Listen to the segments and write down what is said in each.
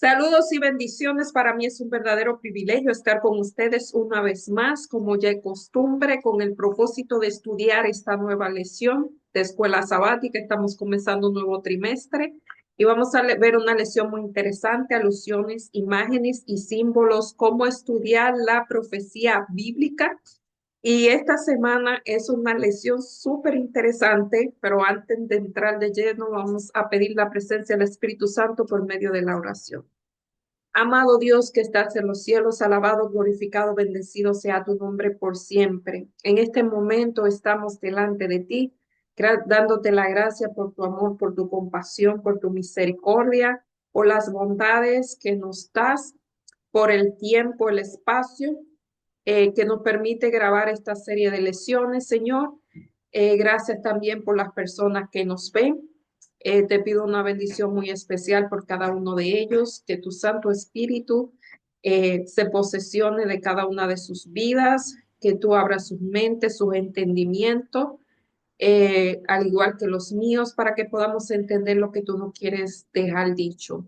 Saludos y bendiciones. Para mí es un verdadero privilegio estar con ustedes una vez más, como ya es costumbre, con el propósito de estudiar esta nueva lección de escuela sabática. Estamos comenzando un nuevo trimestre y vamos a ver una lección muy interesante, alusiones, imágenes y símbolos, cómo estudiar la profecía bíblica. Y esta semana es una lección súper interesante, pero antes de entrar de lleno, vamos a pedir la presencia del Espíritu Santo por medio de la oración. Amado Dios que estás en los cielos, alabado, glorificado, bendecido sea tu nombre por siempre. En este momento estamos delante de ti, dándote la gracia por tu amor, por tu compasión, por tu misericordia, por las bondades que nos das, por el tiempo, el espacio que nos permite grabar esta serie de lecciones, Señor. Gracias también por las personas que nos ven. Te pido una bendición muy especial por cada uno de ellos, que tu Santo Espíritu se posesione de cada una de sus vidas, que tú abras sus mentes, sus entendimientos, al igual que los míos, para que podamos entender lo que tú no quieres dejar dicho.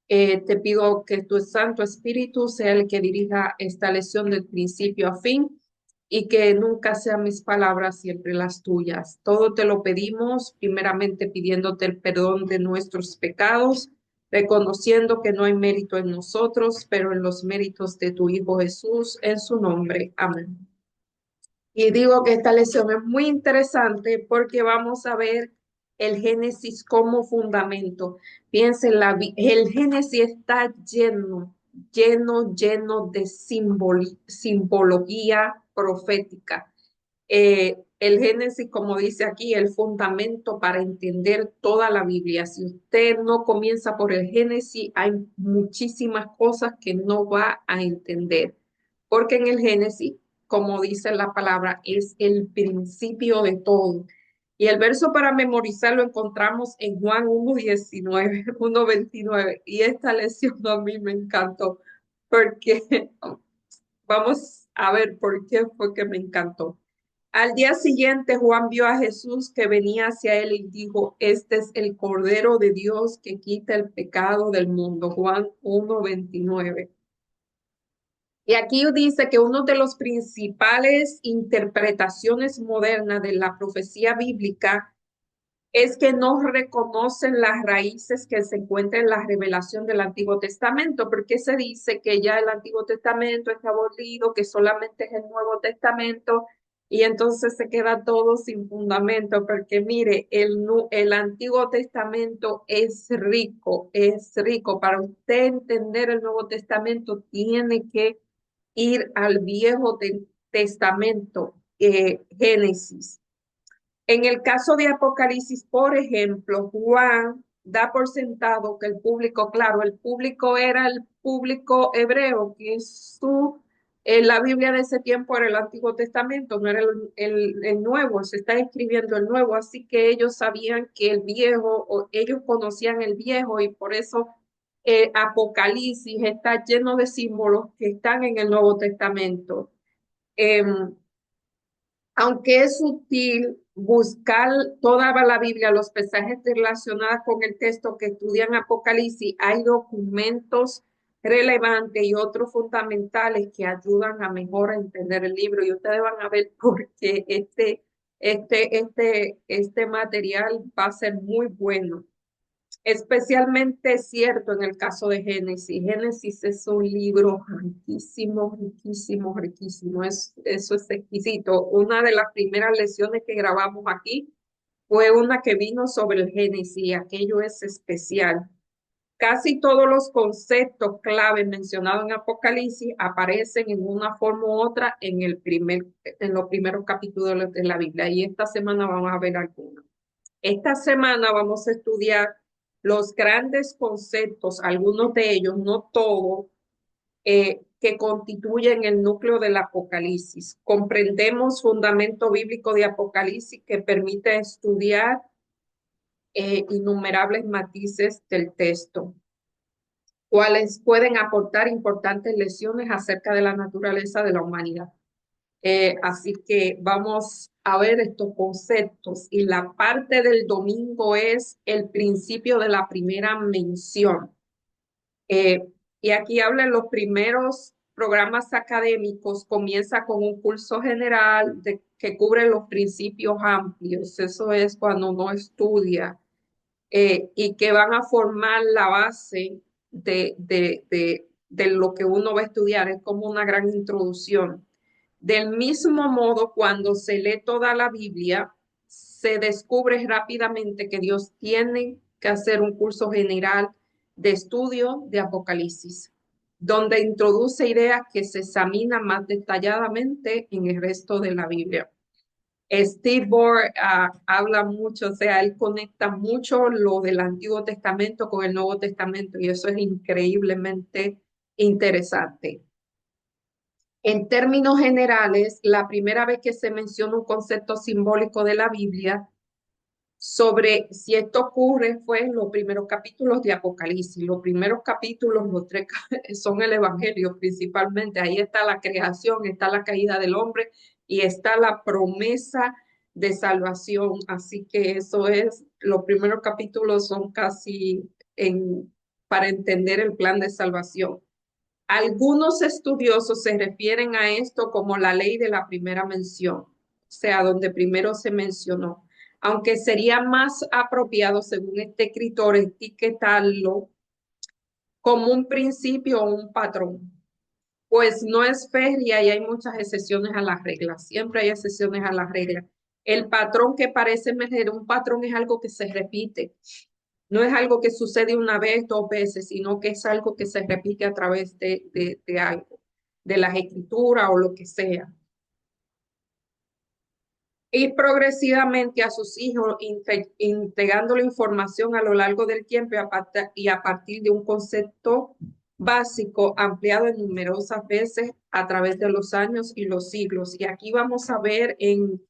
Te pido que tu Santo Espíritu sea el que dirija esta lección del principio a fin y que nunca sean mis palabras, siempre las tuyas. Todo te lo pedimos, primeramente pidiéndote el perdón de nuestros pecados, reconociendo que no hay mérito en nosotros, pero en los méritos de tu Hijo Jesús, en su nombre. Amén. Y digo que esta lección es muy interesante porque vamos a ver el Génesis como fundamento. Piensen, el Génesis está lleno de simbología profética. El Génesis, como dice aquí, el fundamento para entender toda la Biblia. Si usted no comienza por el Génesis, hay muchísimas cosas que no va a entender, porque en el Génesis, como dice la palabra, es el principio de todo. Y el verso para memorizar lo encontramos en Juan 1:19, 1:29. Y esta lección a mí me encantó, porque vamos a ver por qué fue que me encantó. Al día siguiente, Juan vio a Jesús que venía hacia él y dijo, este es el Cordero de Dios que quita el pecado del mundo. Juan 1:29. Y aquí dice que uno de los principales interpretaciones modernas de la profecía bíblica es que no reconocen las raíces que se encuentran en la revelación del Antiguo Testamento, porque se dice que ya el Antiguo Testamento está abolido, que solamente es el Nuevo Testamento, y entonces se queda todo sin fundamento, porque mire, el Antiguo Testamento es rico, es rico. Para usted entender el Nuevo Testamento, tiene que ir al Testamento, Génesis. En el caso de Apocalipsis, por ejemplo, Juan da por sentado que el público, claro, el público era el público hebreo, que la Biblia de ese tiempo era el Antiguo Testamento, no era el Nuevo, se está escribiendo el Nuevo, así que ellos sabían que el Viejo, o ellos conocían el Viejo y por eso Apocalipsis está lleno de símbolos que están en el Nuevo Testamento. Em, Aunque es sutil buscar toda la Biblia, los pasajes relacionados con el texto que estudian Apocalipsis, hay documentos relevantes y otros fundamentales que ayudan a mejor entender el libro. Y ustedes van a ver por qué este material va a ser muy bueno. Especialmente cierto en el caso de Génesis. Génesis es un libro riquísimo, riquísimo, riquísimo. Eso es exquisito. Una de las primeras lecciones que grabamos aquí fue una que vino sobre el Génesis y aquello es especial. Casi todos los conceptos clave mencionados en Apocalipsis aparecen en una forma u otra en los primeros capítulos de la Biblia. Y esta semana vamos a ver algunos. Esta semana vamos a estudiar los grandes conceptos, algunos de ellos, no todos, que constituyen el núcleo del Apocalipsis. Comprendemos fundamento bíblico de Apocalipsis que permite estudiar innumerables matices del texto, cuales pueden aportar importantes lecciones acerca de la naturaleza de la humanidad. Así que vamos a ver estos conceptos y la parte del domingo es el principio de la primera mención. Eh, y aquí habla en los primeros programas académicos, comienza con un curso general que cubre los principios amplios. Eso es cuando uno estudia y que van a formar la base de lo que uno va a estudiar. Es como una gran introducción. Del mismo modo, cuando se lee toda la Biblia, se descubre rápidamente que Dios tiene que hacer un curso general de estudio de Apocalipsis, donde introduce ideas que se examinan más detalladamente en el resto de la Biblia. Steve Bohr habla mucho, o sea, él conecta mucho lo del Antiguo Testamento con el Nuevo Testamento y eso es increíblemente interesante. En términos generales, la primera vez que se menciona un concepto simbólico de la Biblia sobre si esto ocurre fue en los primeros capítulos de Apocalipsis. Los primeros capítulos, los tres, son el Evangelio principalmente. Ahí está la creación, está la caída del hombre y está la promesa de salvación. Así que eso es, los primeros capítulos son casi para entender el plan de salvación. Algunos estudiosos se refieren a esto como la ley de la primera mención, o sea, donde primero se mencionó, aunque sería más apropiado, según este escritor, etiquetarlo como un principio o un patrón, pues no es férrea y hay muchas excepciones a las reglas, siempre hay excepciones a las reglas. El patrón que parece emerger, un patrón es algo que se repite, no es algo que sucede una vez, dos veces, sino que es algo que se repite a través de algo, de las escrituras o lo que sea. Ir progresivamente a sus hijos, integrando la información a lo largo del tiempo y a partir de un concepto básico ampliado en numerosas veces a través de los años y los siglos. Y aquí vamos a ver en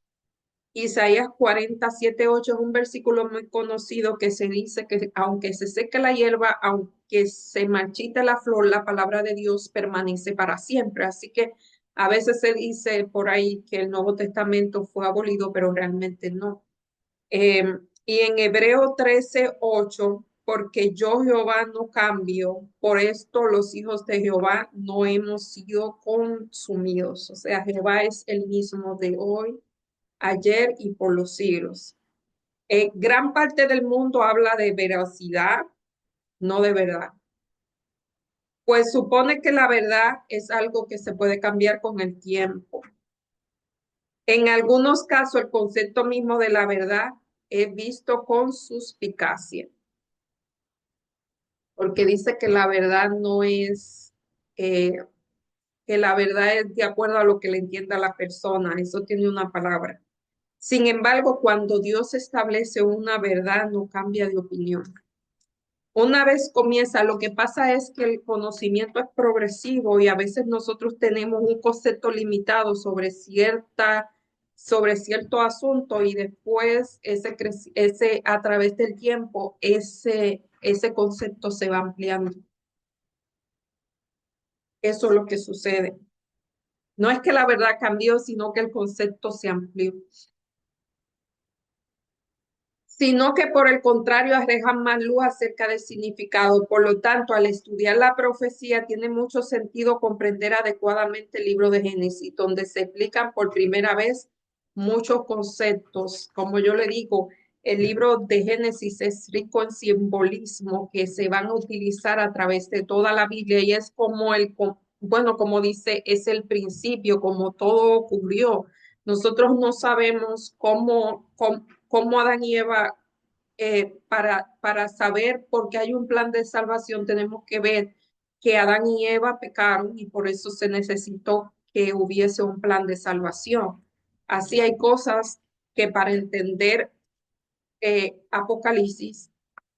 Isaías 47:8 es un versículo muy conocido que se dice que aunque se seque la hierba, aunque se marchite la flor, la palabra de Dios permanece para siempre. Así que a veces se dice por ahí que el Nuevo Testamento fue abolido, pero realmente no. Eh, y en Hebreo 13:8, porque yo Jehová no cambio, por esto los hijos de Jehová no hemos sido consumidos. O sea, Jehová es el mismo de hoy, ayer y por los siglos. Gran parte del mundo habla de veracidad, no de verdad. Pues supone que la verdad es algo que se puede cambiar con el tiempo. En algunos casos, el concepto mismo de la verdad es visto con suspicacia, porque dice que la verdad no es, eh, que la verdad es de acuerdo a lo que le entienda la persona. Eso tiene una palabra. Sin embargo, cuando Dios establece una verdad, no cambia de opinión. Una vez comienza, lo que pasa es que el conocimiento es progresivo y a veces nosotros tenemos un concepto limitado sobre cierto asunto y después a través del tiempo, ese concepto se va ampliando. Eso es lo que sucede. No es que la verdad cambió, sino que el concepto se amplió. Sino que por el contrario arrojan más luz acerca del significado. Por lo tanto, al estudiar la profecía, tiene mucho sentido comprender adecuadamente el libro de Génesis, donde se explican por primera vez muchos conceptos. Como yo le digo, el libro de Génesis es rico en simbolismo que se van a utilizar a través de toda la Biblia y es como bueno, como dice, es el principio, como todo ocurrió. Nosotros no sabemos cómo Adán y Eva, para saber por qué hay un plan de salvación, tenemos que ver que Adán y Eva pecaron y por eso se necesitó que hubiese un plan de salvación. Así hay cosas que para entender Apocalipsis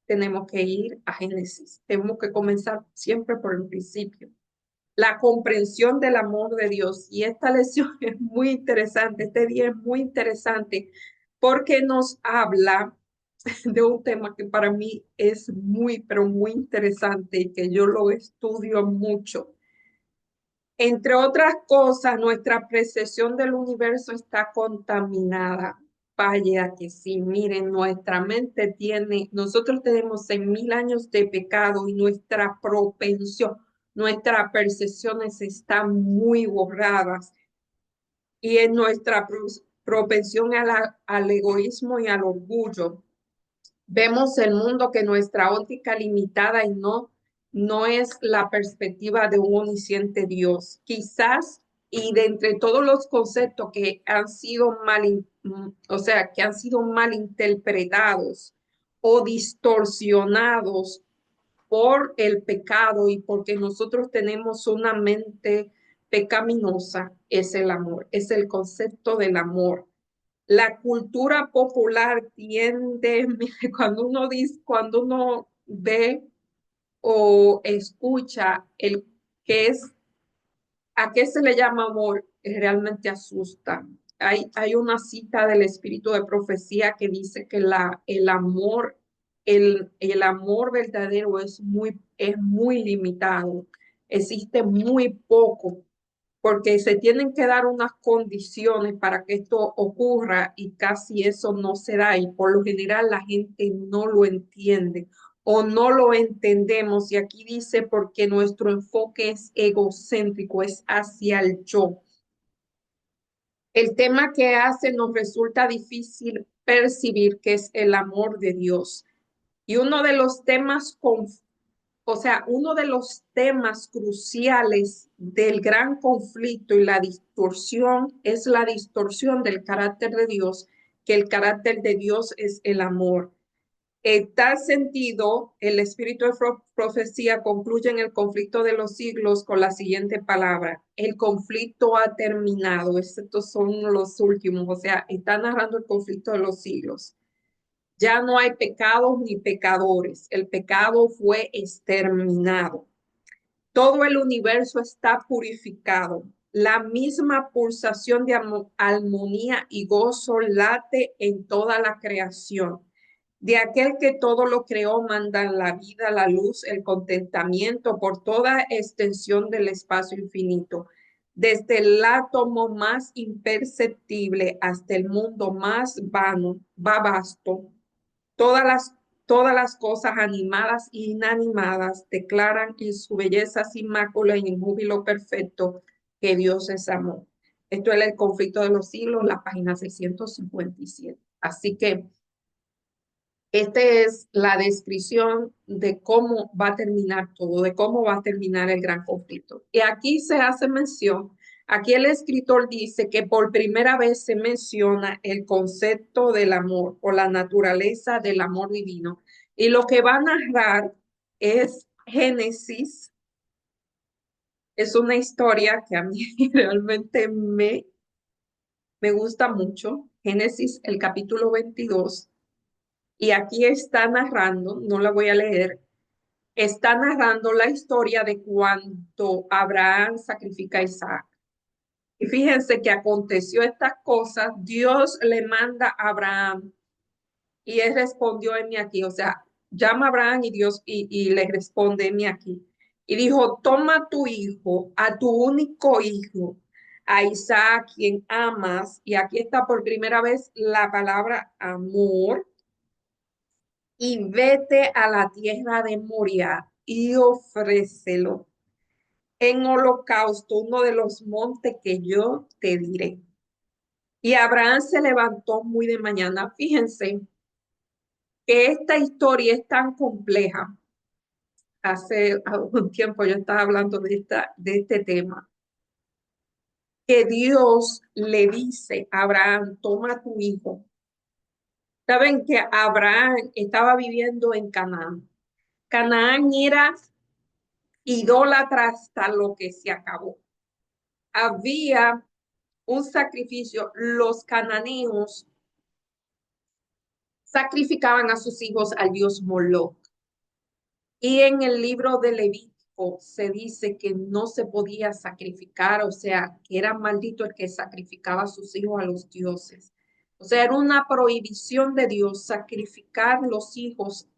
tenemos que ir a Génesis. Tenemos que comenzar siempre por el principio. La comprensión del amor de Dios. Y esta lección es muy interesante, este día es muy interesante porque nos habla de un tema que para mí es muy, pero muy interesante y que yo lo estudio mucho. Entre otras cosas, nuestra percepción del universo está contaminada. Vaya que sí, miren, nuestra mente tiene, nosotros tenemos 6.000 años de pecado y nuestra propensión, nuestras percepciones están muy borradas y en nuestra propensión al egoísmo y al orgullo. Vemos el mundo que nuestra óptica limitada y no es la perspectiva de un omnisciente Dios. Quizás, y de entre todos los conceptos que han sido o sea, que han sido mal interpretados o distorsionados por el pecado y porque nosotros tenemos una mente pecaminosa, es el amor, es el concepto del amor. La cultura popular tiende, mire, cuando uno ve o escucha el que es, a qué se le llama amor, realmente asusta. Hay una cita del espíritu de profecía que dice que el amor verdadero es muy limitado. Existe muy poco porque se tienen que dar unas condiciones para que esto ocurra y casi eso no se da y por lo general la gente no lo entiende o no lo entendemos y aquí dice porque nuestro enfoque es egocéntrico, es hacia el yo. El tema que hace nos resulta difícil percibir que es el amor de Dios. Y uno de los temas o sea, uno de los temas cruciales del gran conflicto y la distorsión es la distorsión del carácter de Dios, que el carácter de Dios es el amor. En tal sentido, el espíritu de profecía concluye en el conflicto de los siglos con la siguiente palabra: el conflicto ha terminado. Estos son los últimos, o sea, está narrando el conflicto de los siglos. Ya no hay pecados ni pecadores. El pecado fue exterminado. Todo el universo está purificado. La misma pulsación de armonía y gozo late en toda la creación. De aquel que todo lo creó mandan la vida, la luz, el contentamiento por toda extensión del espacio infinito. Desde el átomo más imperceptible hasta el mundo más vano, va vasto, Todas las, todas las cosas animadas e inanimadas declaran en su belleza sin mácula y en júbilo perfecto que Dios es amor. Esto es el conflicto de los siglos, la página 657. Así que esta es la descripción de cómo va a terminar todo, de cómo va a terminar el gran conflicto. Y aquí se hace mención, aquí el escritor dice que por primera vez se menciona el concepto del amor o la naturaleza del amor divino. Y lo que va a narrar es Génesis. Es una historia que a mí realmente me gusta mucho. Génesis, el capítulo 22. Y aquí está narrando, no la voy a leer, está narrando la historia de cuando Abraham sacrifica a Isaac. Y fíjense que aconteció estas cosas, Dios le manda a Abraham y él respondió en mí aquí, o sea, llama a Abraham y Dios y le responde en mí aquí. Y dijo, toma tu hijo, a tu único hijo, a Isaac, quien amas, y aquí está por primera vez la palabra amor, y vete a la tierra de Moria y ofrécelo en holocausto, uno de los montes que yo te diré. Y Abraham se levantó muy de mañana. Fíjense que esta historia es tan compleja. Hace algún tiempo yo estaba hablando de este tema, que Dios le dice a Abraham, toma tu hijo. Saben que Abraham estaba viviendo en Canaán. Canaán era idólatra hasta lo que se acabó. Había un sacrificio, los cananeos sacrificaban a sus hijos al dios Moloch. Y en el libro de Levítico se dice que no se podía sacrificar, o sea, que era maldito el que sacrificaba a sus hijos a los dioses. O sea, era una prohibición de Dios sacrificar los hijos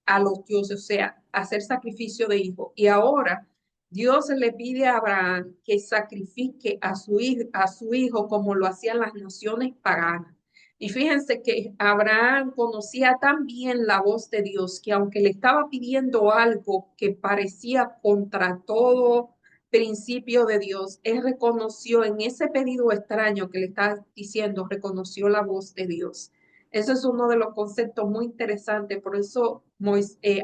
a los dioses, o sea, hacer sacrificio de hijo. Y ahora Dios le pide a Abraham que sacrifique a su hijo como lo hacían las naciones paganas. Y fíjense que Abraham conocía tan bien la voz de Dios que aunque le estaba pidiendo algo que parecía contra todo principio de Dios, él reconoció en ese pedido extraño que le estaba diciendo, reconoció la voz de Dios. Eso es uno de los conceptos muy interesantes. Por eso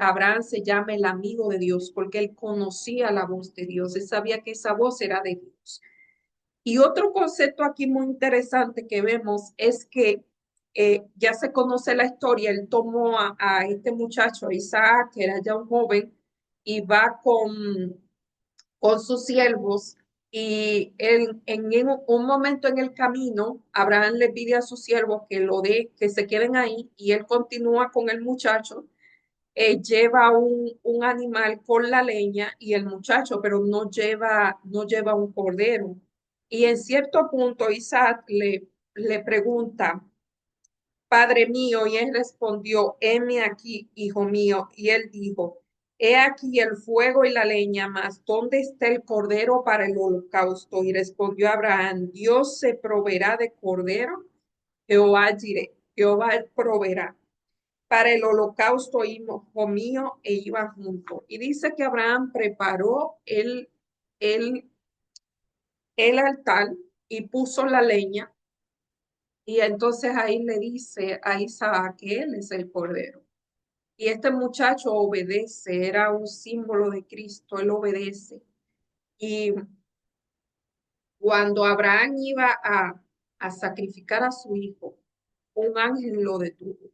Abraham se llama el amigo de Dios, porque él conocía la voz de Dios. Él sabía que esa voz era de Dios. Y otro concepto aquí muy interesante que vemos es que ya se conoce la historia, él tomó a este muchacho, a Isaac, que era ya un joven, y va con sus siervos, y en un momento en el camino, Abraham le pide a sus siervos que se queden ahí, y él continúa con el muchacho, lleva un animal con la leña y el muchacho, pero no lleva un cordero. Y en cierto punto Isaac le pregunta, Padre mío, y él respondió, heme aquí, hijo mío. Y él dijo, he aquí el fuego y la leña, mas ¿dónde está el cordero para el holocausto? Y respondió Abraham, Dios se proveerá de cordero, Jehová diré, Jehová proveerá para el holocausto, hijo mío, e iban juntos. Y dice que Abraham preparó el, el altar y puso la leña. Y entonces ahí le dice a Isaac que él es el cordero. Y este muchacho obedece, era un símbolo de Cristo, él obedece. Y cuando Abraham iba a sacrificar a su hijo, un ángel lo detuvo.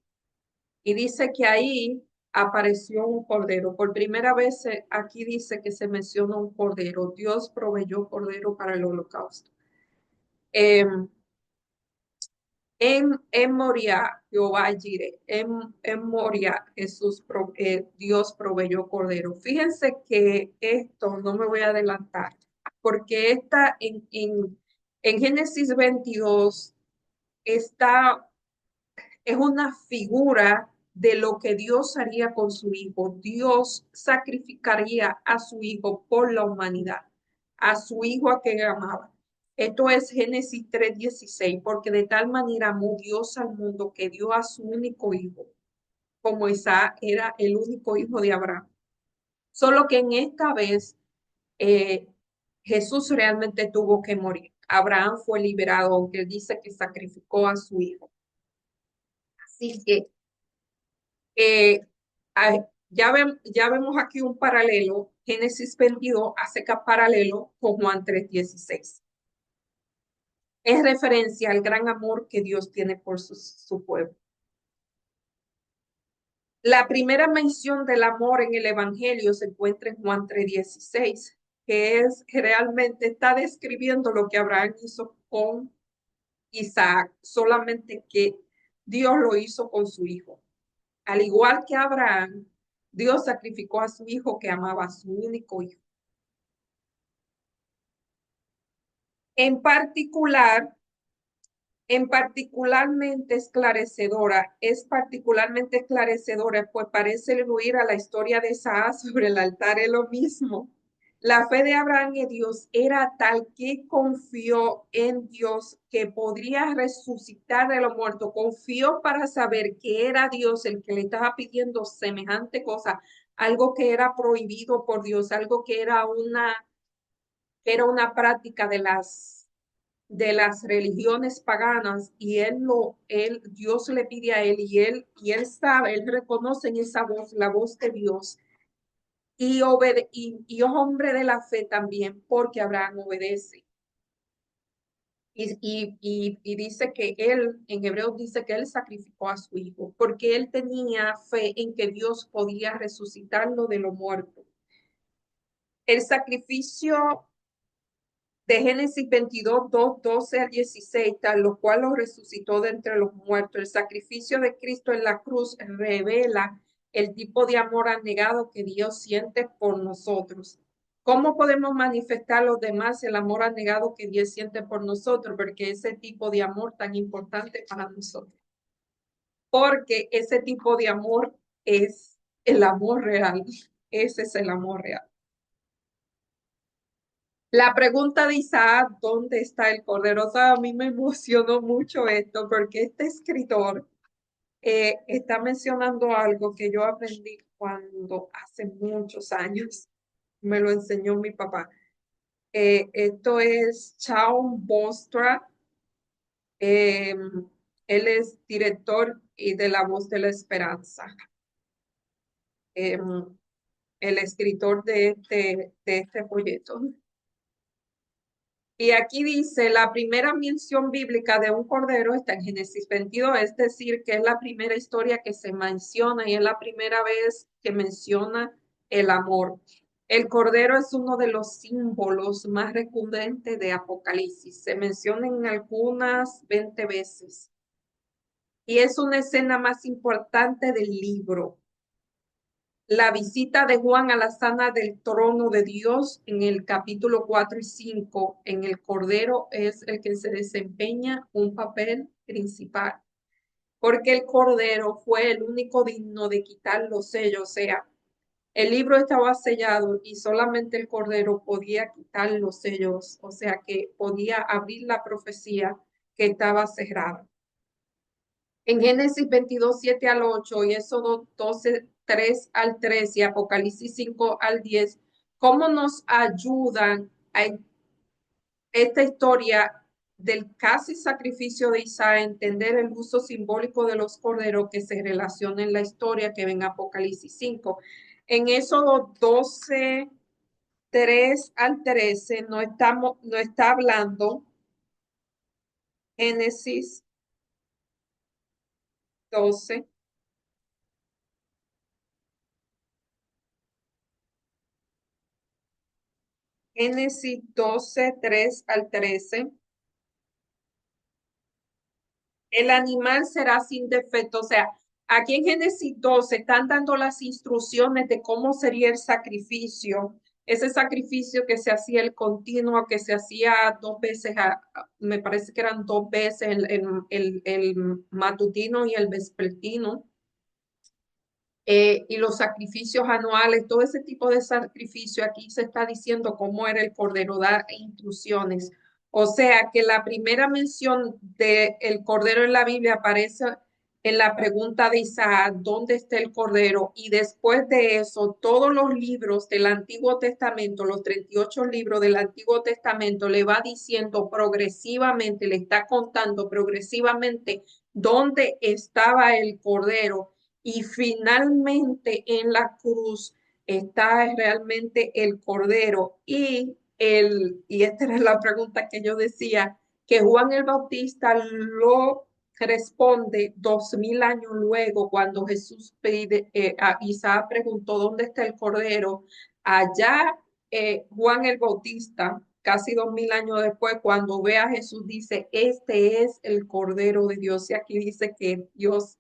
Y dice que ahí apareció un cordero. Por primera vez aquí dice que se menciona un cordero. Dios proveyó cordero para el holocausto. Em, en Moria, Jehová Jireh, en Moria, Dios proveyó cordero. Fíjense que esto no me voy a adelantar, porque está en Génesis 22 está es una figura de lo que Dios haría con su hijo. Dios sacrificaría a su hijo por la humanidad, a su hijo a quien amaba. Esto es Génesis 3:16, porque de tal manera amó Dios al mundo que dio a su único hijo, como Isaac era el único hijo de Abraham. Solo que en esta vez eh, Jesús realmente tuvo que morir. Abraham fue liberado, aunque él dice que sacrificó a su hijo. Así que Eh, ya vemos aquí un paralelo. Génesis 22 hace paralelo con Juan 3:16. Es referencia al gran amor que Dios tiene por su pueblo. La primera mención del amor en el Evangelio se encuentra en Juan 3:16, que realmente está describiendo lo que Abraham hizo con Isaac, solamente que Dios lo hizo con su hijo. Al igual que Abraham, Dios sacrificó a su hijo que amaba a su único hijo. En particular, es particularmente esclarecedora, pues parece aludir a la historia de Isaac sobre el altar, es lo mismo. La fe de Abraham en Dios era tal que confió en Dios que podría resucitar de los muertos. Confió para saber que era Dios el que le estaba pidiendo semejante cosa, algo que era prohibido por Dios, algo que era una práctica de las religiones paganas, y Dios le pide a él, y él sabe, él reconoce en esa voz, la voz de Dios, y es hombre de la fe también, porque Abraham obedece. Y dice que en Hebreos dice que él sacrificó a su hijo, porque él tenía fe en que Dios podía resucitarlo de lo muerto. El sacrificio de Génesis 22, 12 al 16, tal lo cual lo resucitó de entre los muertos. El sacrificio de Cristo en la cruz revela el tipo de amor anegado que Dios siente por nosotros. ¿Cómo podemos manifestar a los demás el amor anegado que Dios siente por nosotros? Porque ese tipo de amor tan importante para nosotros. Porque ese tipo de amor es el amor real. Ese es el amor real. La pregunta de Isaac, ¿dónde está el cordero? O sea, a mí me emocionó mucho esto porque este escritor está mencionando algo que yo aprendí cuando hace muchos años me lo enseñó mi papá. Esto es Shaun Bostra. eh, Él es director y de La Voz de la Esperanza. eh, el escritor de este folleto. Y aquí dice, la primera mención bíblica de un cordero está en Génesis 22, es decir, que es la primera historia que se menciona y es la primera vez que menciona el amor. El cordero es uno de los símbolos más recurrentes de Apocalipsis. Se menciona en algunas 20 veces y es una escena más importante del libro. La visita de Juan a la sana del trono de Dios en el capítulo 4 y 5 en el Cordero es el que se desempeña un papel principal, porque el Cordero fue el único digno de quitar los sellos, o sea, el libro estaba sellado y solamente el Cordero podía quitar los sellos, o sea, que podía abrir la profecía que estaba cerrada. En Génesis 22 7 al 8 y Éxodo 12 3 al 3 y Apocalipsis 5 al 10, ¿cómo nos ayudan a esta historia del casi sacrificio de Isaac, entender el uso simbólico de los corderos que se relaciona en la historia que ven Apocalipsis 5? En Éxodo 12 3 al 13 no está hablando Génesis 12. Génesis 12 3 al 13. El animal será sin defecto. O sea, aquí en Génesis 12 están dando las instrucciones de cómo sería el sacrificio. Ese sacrificio que se hacía el continuo, que se hacía dos veces, me parece que eran dos veces el matutino y el vespertino. Y los sacrificios anuales, todo ese tipo de sacrificio, aquí se está diciendo cómo era el cordero, da instrucciones. O sea que la primera mención del cordero en la Biblia aparece en la pregunta de Isaac, ¿dónde está el cordero? Y después de eso, todos los libros del Antiguo Testamento, los 38 libros del Antiguo Testamento, le va diciendo progresivamente, le está contando progresivamente dónde estaba el cordero y finalmente en la cruz está realmente el Cordero. Y esta era la pregunta que yo decía, que Juan el Bautista lo responde 2000 años luego, cuando Jesús pide, a Isaac preguntó, ¿dónde está el Cordero? Allá Juan el Bautista, casi 2000 años después, cuando ve a Jesús, dice, este es el Cordero de Dios. Y aquí dice que Dios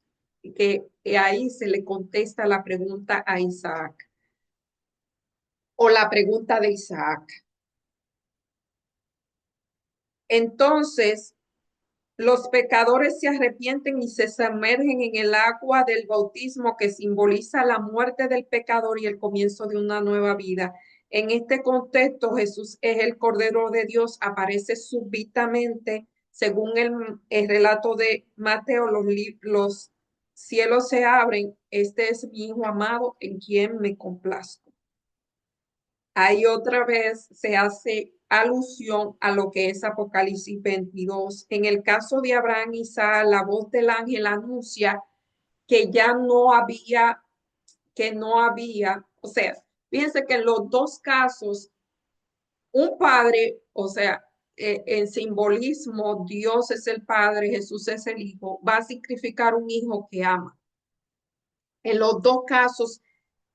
que ahí se le contesta la pregunta a Isaac o la pregunta de Isaac. Entonces, los pecadores se arrepienten y se sumergen en el agua del bautismo que simboliza la muerte del pecador y el comienzo de una nueva vida. En este contexto, Jesús es el Cordero de Dios, aparece súbitamente, según el relato de Mateo, los cielos se abren, este es mi Hijo amado en quien me complazco. Ahí otra vez se hace alusión a lo que es Apocalipsis 22. En el caso de Abraham y Isaac, la voz del ángel anuncia que ya no había, o sea, fíjense que en los dos casos, un padre, o sea, en simbolismo, Dios es el Padre, Jesús es el Hijo, va a significar un hijo que ama. En los dos casos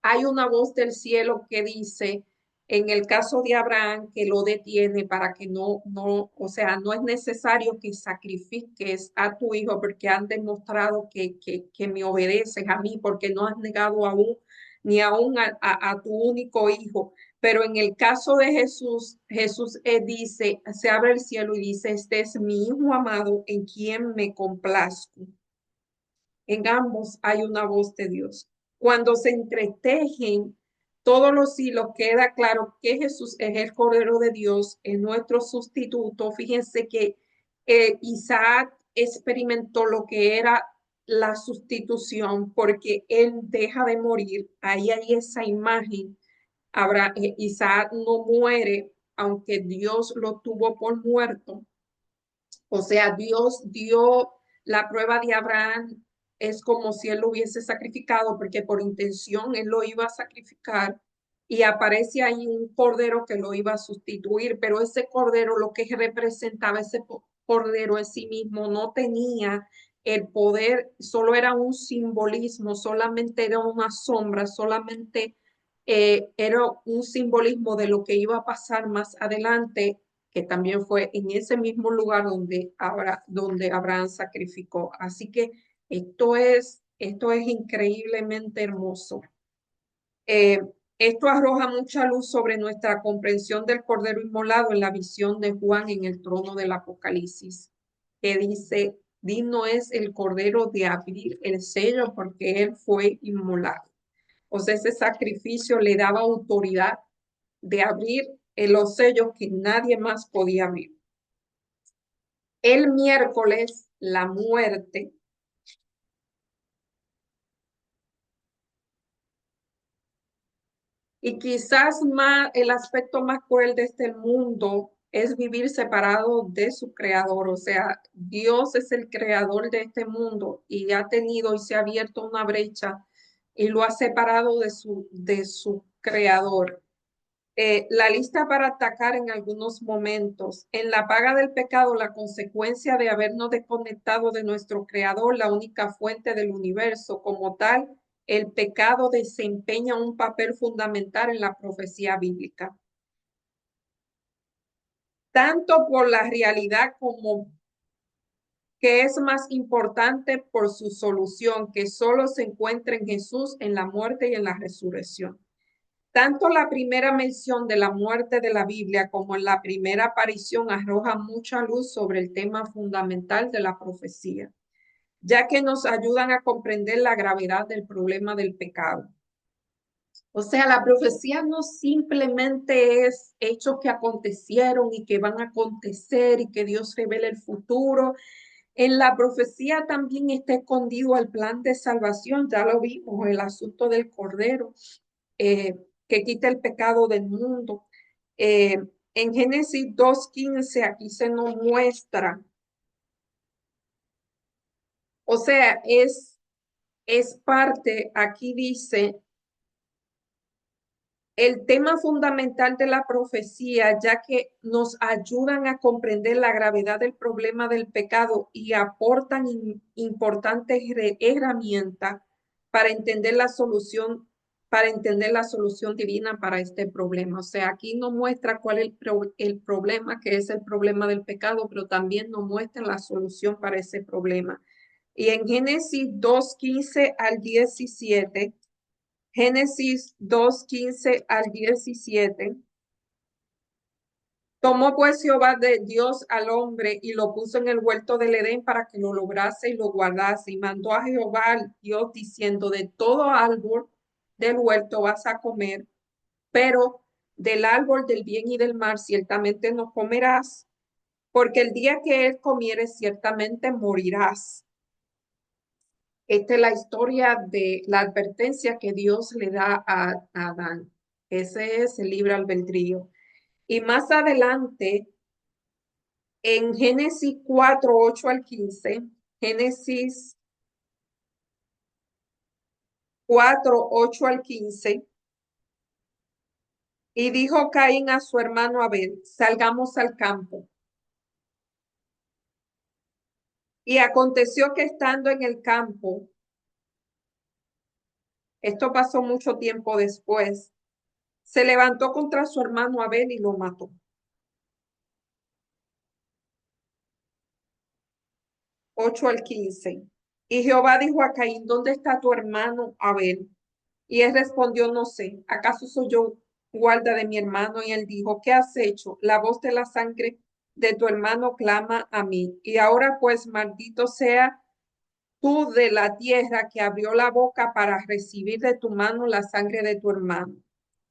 hay una voz del cielo que dice, en el caso de Abraham, que lo detiene para que o sea, no es necesario que sacrifiques a tu hijo porque han demostrado que me obedeces a mí porque no has negado aún ni aún a tu único hijo. Pero en el caso de Jesús, Jesús dice, se abre el cielo y dice, este es mi hijo amado en quien me complazco. En ambos hay una voz de Dios. Cuando se entretejen todos los siglos queda claro que Jesús es el Cordero de Dios, es nuestro sustituto. Fíjense que Isaac experimentó lo que era la sustitución porque él deja de morir. Ahí hay esa imagen. Isaac no muere, aunque Dios lo tuvo por muerto. O sea, Dios dio la prueba de Abraham, es como si él lo hubiese sacrificado, porque por intención él lo iba a sacrificar y aparece ahí un cordero que lo iba a sustituir, pero ese cordero, lo que representaba ese cordero en sí mismo, no tenía el poder, solo era un simbolismo, solamente era una sombra, solamente era un simbolismo de lo que iba a pasar más adelante, que también fue en ese mismo lugar donde Abraham sacrificó. Así que esto es increíblemente hermoso. Eh, Esto arroja mucha luz sobre nuestra comprensión del Cordero Inmolado en la visión de Juan en el trono del Apocalipsis, que dice, digno es el Cordero de abrir el sello porque él fue inmolado. O sea, ese sacrificio le daba autoridad de abrir los sellos que nadie más podía abrir. El miércoles, la muerte. Y quizás más, el aspecto más cruel de este mundo es vivir separado de su creador. O sea, Dios es el creador de este mundo y ha tenido y se ha abierto una brecha y lo ha separado de su creador. La lista para atacar en algunos momentos. En la paga del pecado, la consecuencia de habernos desconectado de nuestro creador, la única fuente del universo. Como tal, el pecado desempeña un papel fundamental en la profecía bíblica, tanto por la realidad como que es más importante por su solución, que solo se encuentra en Jesús, en la muerte y en la resurrección. Tanto la primera mención de la muerte de la Biblia como en la primera aparición arroja mucha luz sobre el tema fundamental de la profecía, ya que nos ayudan a comprender la gravedad del problema del pecado. O sea, la profecía no simplemente es hechos que acontecieron y que van a acontecer y que Dios revela el futuro. En la profecía también está escondido el plan de salvación, ya lo vimos, el asunto del Cordero que quita el pecado del mundo. Eh, en Génesis 2:15 aquí se nos muestra, o sea, es parte, aquí dice, el tema fundamental de la profecía, ya que nos ayudan a comprender la gravedad del problema del pecado y aportan importantes herramientas para entender la solución, para entender la solución divina para este problema. O sea, aquí nos muestra cuál es el problema, que es el problema del pecado, pero también nos muestra la solución para ese problema. Y en Génesis 2:15 al 17, Génesis 2:15 al 17. Tomó pues Jehová de Dios al hombre y lo puso en el huerto del Edén para que lo lograse y lo guardase. Y mandó a Jehová al Dios diciendo, de todo árbol del huerto vas a comer, pero del árbol del bien y del mal ciertamente no comerás, porque el día que él comieres ciertamente morirás. Esta es la historia de la advertencia que Dios le da a Adán. Ese es el libre albedrío. Y más adelante, en Génesis 4:8 al 15, Génesis 4:8 al 15, y dijo Caín a su hermano Abel, salgamos al campo. Y aconteció que estando en el campo, esto pasó mucho tiempo después, se levantó contra su hermano Abel y lo mató. 8 al 15. Y Jehová dijo a Caín, ¿dónde está tu hermano Abel? Y él respondió, no sé, ¿acaso soy yo guarda de mi hermano? Y él dijo, ¿qué has hecho? La voz de la sangre de tu hermano clama a mí. Y ahora pues, maldito sea tú de la tierra que abrió la boca para recibir de tu mano la sangre de tu hermano.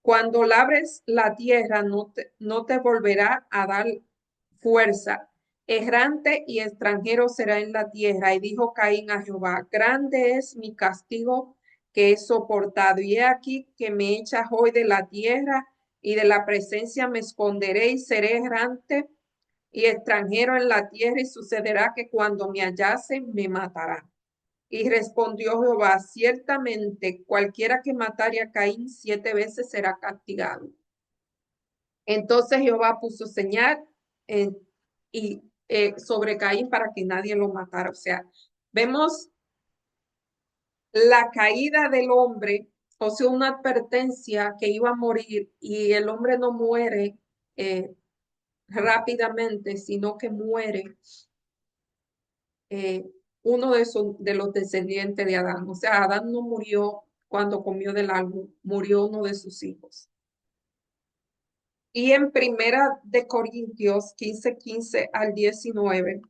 Cuando labres la tierra, no te volverá a dar fuerza. Errante y extranjero será en la tierra. Y dijo Caín a Jehová, grande es mi castigo que he soportado. Y he aquí que me echas hoy de la tierra y de la presencia me esconderé y seré errante y extranjero en la tierra y sucederá que cuando me hallase me matará. Y respondió Jehová, ciertamente cualquiera que matare a Caín 7 veces será castigado. Entonces Jehová puso señal en- y sobre Caín para que nadie lo matara. O sea, vemos la caída del hombre, o sea, una advertencia que iba a morir y el hombre no muere rápidamente, sino que muere eh, uno de los descendientes de Adán. O sea, Adán no murió cuando comió del árbol, murió uno de sus hijos. Y en Primera de Corintios 15:15 al 19,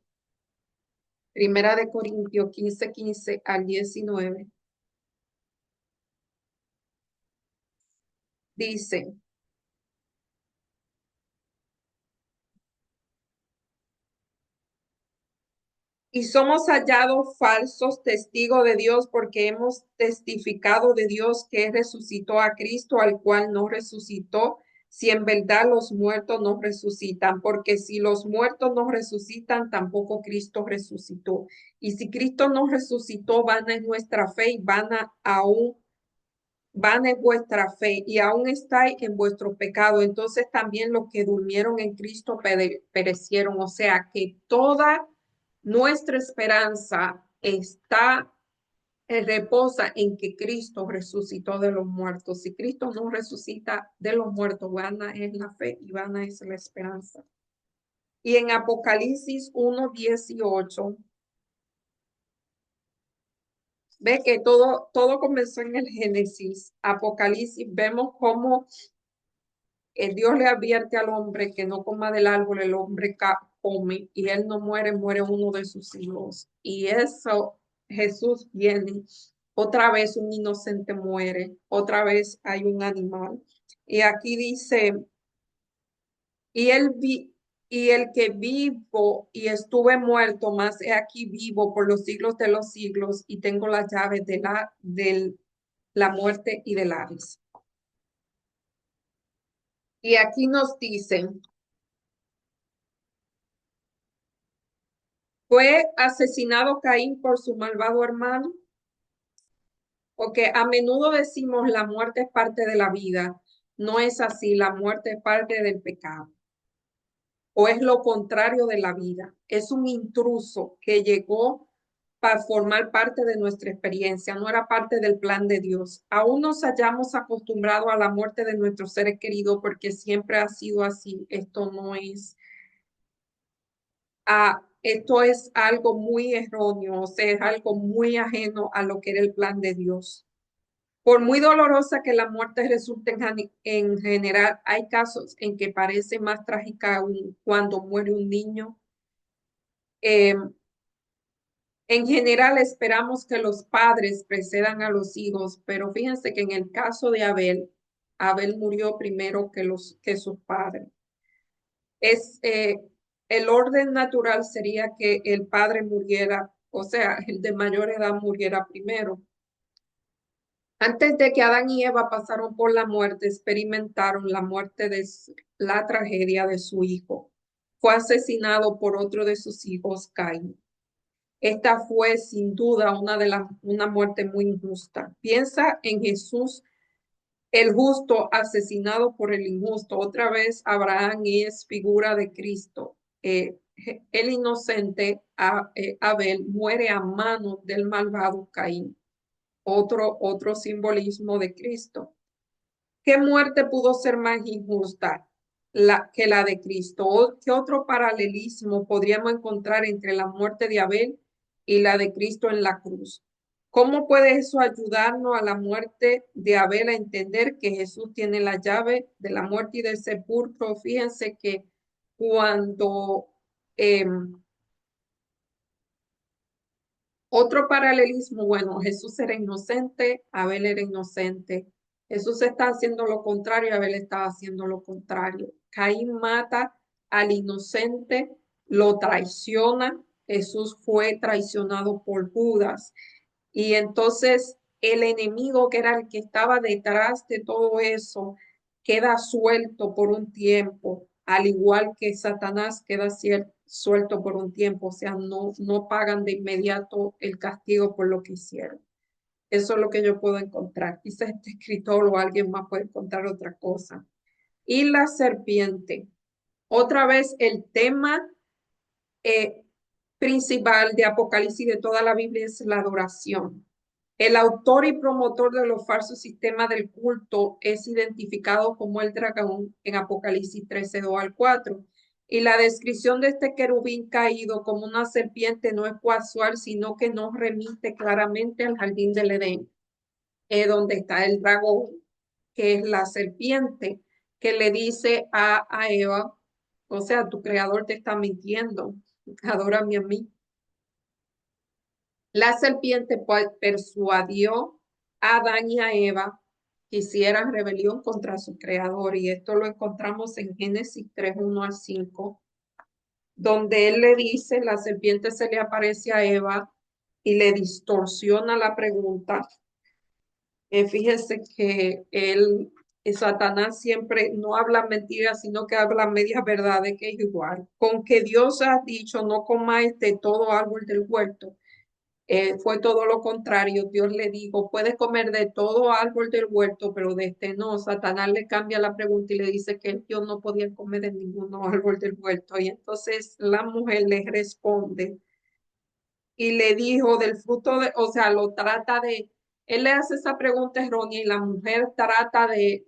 Primera de Corintios 15:15 al 19, dice, y somos hallados falsos testigos de Dios porque hemos testificado de Dios que resucitó a Cristo, al cual no resucitó, si en verdad los muertos no resucitan, porque si los muertos no resucitan, tampoco Cristo resucitó. Y si Cristo no resucitó, vana es nuestra fe y vana es vuestra fe y aún estáis en vuestro pecado. Entonces también los que durmieron en Cristo perecieron. O sea que toda nuestra esperanza está, reposa en que Cristo resucitó de los muertos. Si Cristo no resucita de los muertos, vana es la fe y vana es la esperanza. Y en Apocalipsis 1:18, ve que todo comenzó en el Génesis. Apocalipsis, vemos cómo Dios le advierte al hombre que no coma del árbol, el hombre come y él no muere, muere uno de sus hijos. Y eso Jesús viene, otra vez un inocente muere, otra vez hay un animal. Y aquí dice, y él vi, y el que vivo y estuve muerto, más he aquí vivo por los siglos de los siglos y tengo las llaves de la muerte y del Hades. Y aquí nos dicen, ¿fue asesinado Caín por su malvado hermano? Porque a menudo decimos la muerte es parte de la vida. No es así, la muerte es parte del pecado. O es lo contrario de la vida. Es un intruso que llegó para formar parte de nuestra experiencia, no era parte del plan de Dios. Aún nos hayamos acostumbrado a la muerte de nuestros seres queridos porque siempre ha sido así. Esto no es esto es algo muy erróneo, o sea, es algo muy ajeno a lo que era el plan de Dios. Por muy dolorosa que la muerte resulte en general, hay casos en que parece más trágica aún cuando muere un niño. Eh, en general esperamos que los padres precedan a los hijos, pero fíjense que en el caso de Abel, Abel murió primero que sus padres. Es el orden natural sería que el padre muriera, o sea, el de mayor edad muriera primero. Antes de que Adán y Eva pasaron por la muerte, experimentaron la muerte la tragedia de su hijo. Fue asesinado por otro de sus hijos, Caín. Esta fue sin duda una muerte muy injusta. Piensa en Jesús, el justo asesinado por el injusto. Otra vez Abraham es figura de Cristo. El inocente Abel muere a manos del malvado Caín. Otro simbolismo de Cristo. ¿Qué muerte pudo ser más injusta que la de Cristo? ¿Qué otro paralelismo podríamos encontrar entre la muerte de Abel y la de Cristo en la cruz? ¿Cómo puede eso ayudarnos a la muerte de Abel a entender que Jesús tiene la llave de la muerte y del sepulcro? Fíjense que cuando otro paralelismo, bueno, Jesús era inocente, Abel era inocente. Jesús está haciendo lo contrario, Abel estaba haciendo lo contrario. Caín mata al inocente, lo traiciona. Jesús fue traicionado por Judas. Y entonces el enemigo, que era el que estaba detrás de todo eso, queda suelto por un tiempo, al igual que Satanás queda suelto por un tiempo. O sea, no pagan de inmediato el castigo por lo que hicieron. Eso es lo que yo puedo encontrar. Quizás este escritor o alguien más puede encontrar otra cosa. Y la serpiente. Otra vez el tema eh, principal de Apocalipsis de toda la Biblia es la adoración. El autor y promotor de los falsos sistemas del culto es identificado como el dragón en Apocalipsis 13, 2 al 4. Y la descripción de este querubín caído como una serpiente no es casual, sino que nos remite claramente al jardín del Edén, donde está el dragón, que es la serpiente, que le dice a Eva, o sea, tu creador te está mintiendo, adórame a mí. La serpiente pues, persuadió a Adán y a Eva que hicieran rebelión contra su creador, y esto lo encontramos en Génesis 3, 1 al 5, donde él le dice, la serpiente se le aparece a Eva y le distorsiona la pregunta. Fíjese que Satanás siempre no habla mentiras, sino que habla medias verdades, que es igual. Con que Dios ha dicho, no comáis de todo árbol del huerto. Fue todo lo contrario. Dios le dijo, puedes comer de todo árbol del huerto, pero de este no. Satanás le cambia la pregunta y le dice que Dios no podía comer de ningún árbol del huerto. Y entonces la mujer le responde y le dijo del fruto de, o sea, lo trata de, él le hace esa pregunta errónea y la mujer trata de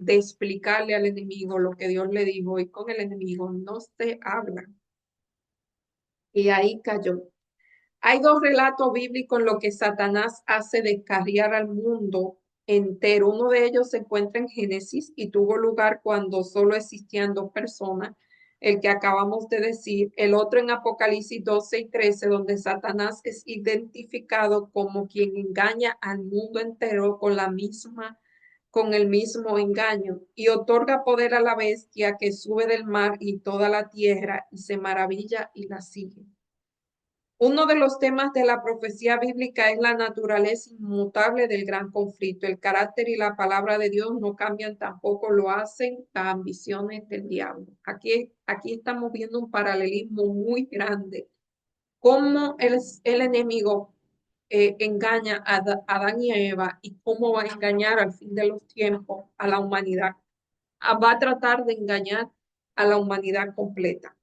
explicarle al enemigo lo que Dios le dijo, y con el enemigo no se habla. Y ahí cayó. Hay dos relatos bíblicos en los que Satanás hace descarriar al mundo entero. Uno de ellos se encuentra en Génesis y tuvo lugar cuando solo existían dos personas, el que acabamos de decir. El otro en Apocalipsis 12 y 13, donde Satanás es identificado como quien engaña al mundo entero con el mismo engaño, y otorga poder a la bestia que sube del mar y toda la tierra y se maravilla y la sigue. Uno de los temas de la profecía bíblica es la naturaleza inmutable del gran conflicto. El carácter y la palabra de Dios no cambian, tampoco lo hacen las ambiciones del diablo. Aquí estamos viendo un paralelismo muy grande. Cómo el enemigo engaña a Adán y a Eva, y cómo va a engañar al fin de los tiempos a la humanidad. Va a tratar de engañar a la humanidad completa.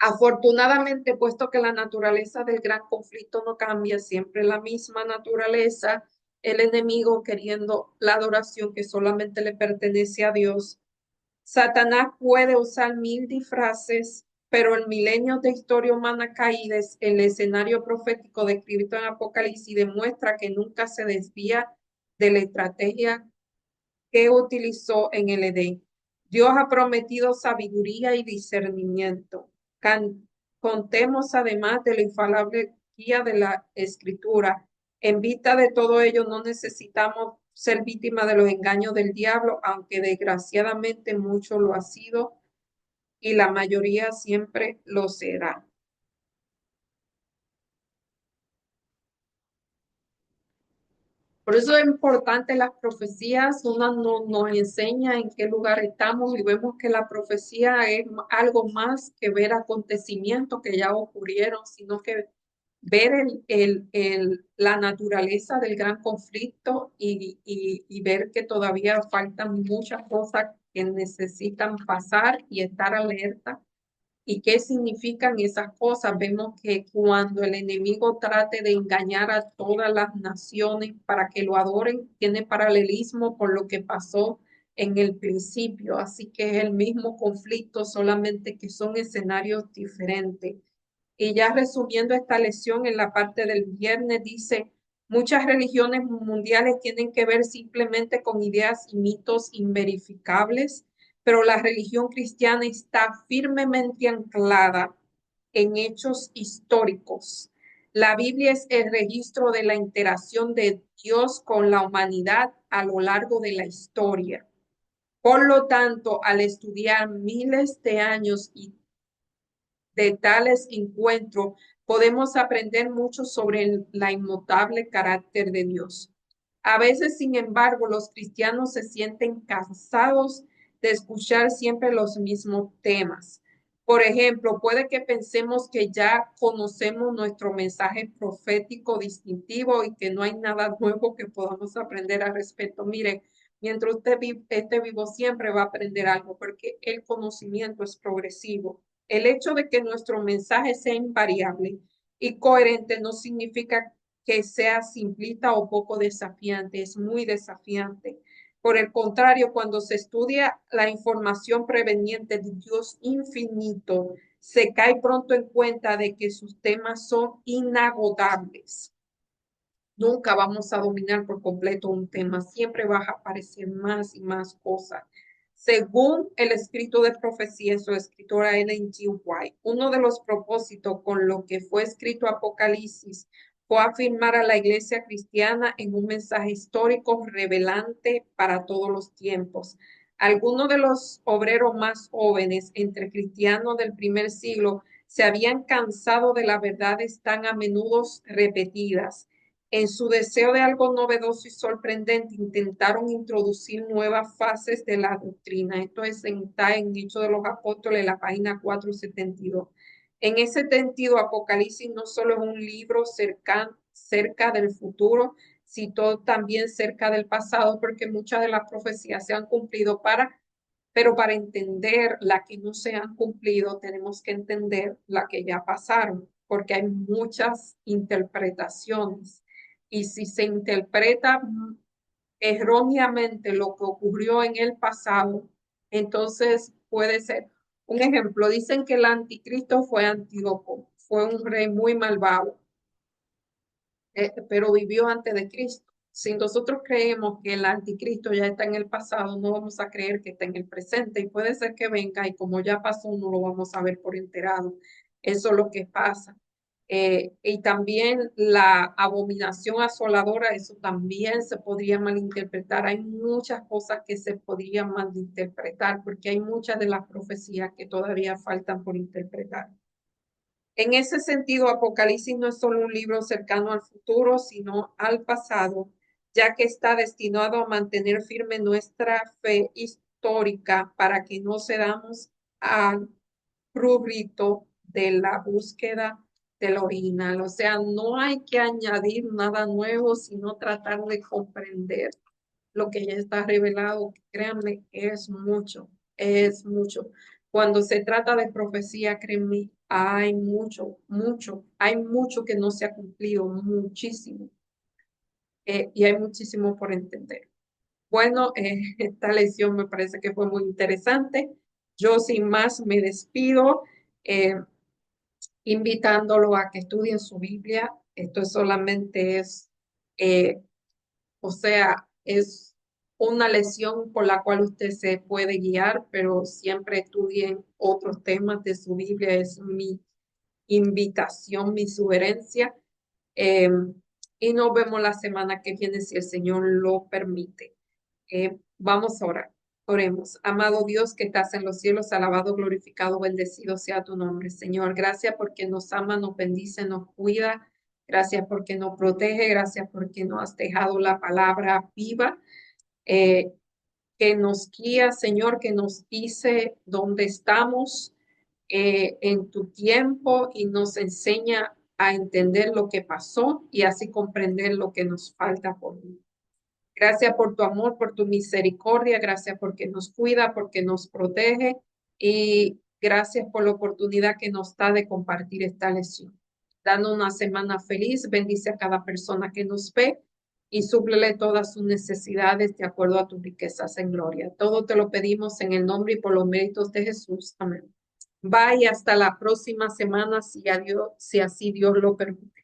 Afortunadamente, puesto que la naturaleza del gran conflicto no cambia, siempre la misma naturaleza, el enemigo queriendo la adoración que solamente le pertenece a Dios, Satanás puede usar mil disfraces, pero el milenio de historia humana caída, el escenario profético descrito en Apocalipsis, demuestra que nunca se desvía de la estrategia que utilizó en el Edén. Dios ha prometido sabiduría y discernimiento. Contemos además de la infalible guía de la Escritura. En vista de todo ello, no necesitamos ser víctimas de los engaños del diablo, aunque desgraciadamente mucho lo ha sido y la mayoría siempre lo será. Por eso es importante las profecías. Una nos enseña en qué lugar estamos, y vemos que la profecía es algo más que ver acontecimientos que ya ocurrieron, sino que ver la naturaleza del gran conflicto, y ver que todavía faltan muchas cosas que necesitan pasar y estar alerta. ¿Y qué significan esas cosas? Vemos que cuando el enemigo trate de engañar a todas las naciones para que lo adoren, tiene paralelismo con lo que pasó en el principio. Así que es el mismo conflicto, solamente que son escenarios diferentes. Y ya resumiendo esta lección, en la parte del viernes dice, muchas religiones mundiales tienen que ver simplemente con ideas y mitos inverificables, pero la religión cristiana está firmemente anclada en hechos históricos. La Biblia es el registro de la interacción de Dios con la humanidad a lo largo de la historia. Por lo tanto, al estudiar miles de años y de tales encuentros, podemos aprender mucho sobre la inmutable carácter de Dios. A veces, sin embargo, los cristianos se sienten cansados de escuchar siempre los mismos temas. Por ejemplo, puede que pensemos que ya conocemos nuestro mensaje profético distintivo y que no hay nada nuevo que podamos aprender al respecto. Mire, mientras usted esté vivo, siempre va a aprender algo porque el conocimiento es progresivo. El hecho de que nuestro mensaje sea invariable y coherente no significa que sea simplista o poco desafiante, es muy desafiante. Por el contrario, cuando se estudia la información preveniente de Dios infinito, se cae pronto en cuenta de que sus temas son inagotables. Nunca vamos a dominar por completo un tema, siempre va a aparecer más y más cosas. Según el escrito de profecía de su escritora Ellen G. White, uno de los propósitos con lo que fue escrito Apocalipsis fue afirmar a la iglesia cristiana en un mensaje histórico revelante para todos los tiempos. Algunos de los obreros más jóvenes entre cristianos del primer siglo se habían cansado de las verdades tan a menudo repetidas. En su deseo de algo novedoso y sorprendente, intentaron introducir nuevas fases de la doctrina. Esto está en Hechos de los Apóstoles, la página 472. En ese sentido, Apocalipsis no solo es un libro cerca del futuro, sino también cerca del pasado, porque muchas de las profecías se han cumplido pero para entender la que no se han cumplido, tenemos que entender la que ya pasaron, porque hay muchas interpretaciones. Y si se interpreta erróneamente lo que ocurrió en el pasado, entonces puede ser. Un ejemplo, dicen que el anticristo fue Antíoco, fue un rey muy malvado, pero vivió antes de Cristo. Si nosotros creemos que el anticristo ya está en el pasado, no vamos a creer que está en el presente y puede ser que venga y como ya pasó, no lo vamos a ver por enterado. Eso es lo que pasa. Y también la abominación asoladora, eso también se podría malinterpretar. Hay muchas cosas que se podrían malinterpretar porque hay muchas de las profecías que todavía faltan por interpretar. En ese sentido, Apocalipsis no es solo un libro cercano al futuro, sino al pasado, ya que está destinado a mantener firme nuestra fe histórica para que no cedamos al prurito de la búsqueda del original. O sea, no hay que añadir nada nuevo, sino tratar de comprender lo que ya está revelado. Créanme, es mucho, es mucho. Cuando se trata de profecía, créanme, hay mucho que no se ha cumplido, muchísimo, y hay muchísimo por entender. Bueno, esta lección me parece que fue muy interesante. Yo sin más me despido, eh, invitándolo a que estudien su Biblia. Esto solamente es eh, o sea, es una lección por la cual usted se puede guiar, pero siempre estudien otros temas de su Biblia. Es mi invitación, mi sugerencia. Eh, y nos vemos la semana que viene si el Señor lo permite. Vamos a orar. Oremos. Amado Dios que estás en los cielos, alabado, glorificado, bendecido sea tu nombre, Señor. Gracias porque nos ama, nos bendice, nos cuida. Gracias porque nos protege. Gracias porque nos has dejado la palabra viva, eh, que nos guía, Señor, que nos dice dónde estamos en tu tiempo y nos enseña a entender lo que pasó y así comprender lo que nos falta por vivir. Gracias por tu amor, por tu misericordia, gracias porque nos cuida, porque nos protege y gracias por la oportunidad que nos da de compartir esta lección. Dando una semana feliz, bendice a cada persona que nos ve y súplele todas sus necesidades de acuerdo a tus riquezas en gloria. Todo te lo pedimos en el nombre y por los méritos de Jesús. Amén. Bye, hasta la próxima semana, si así Dios lo permite.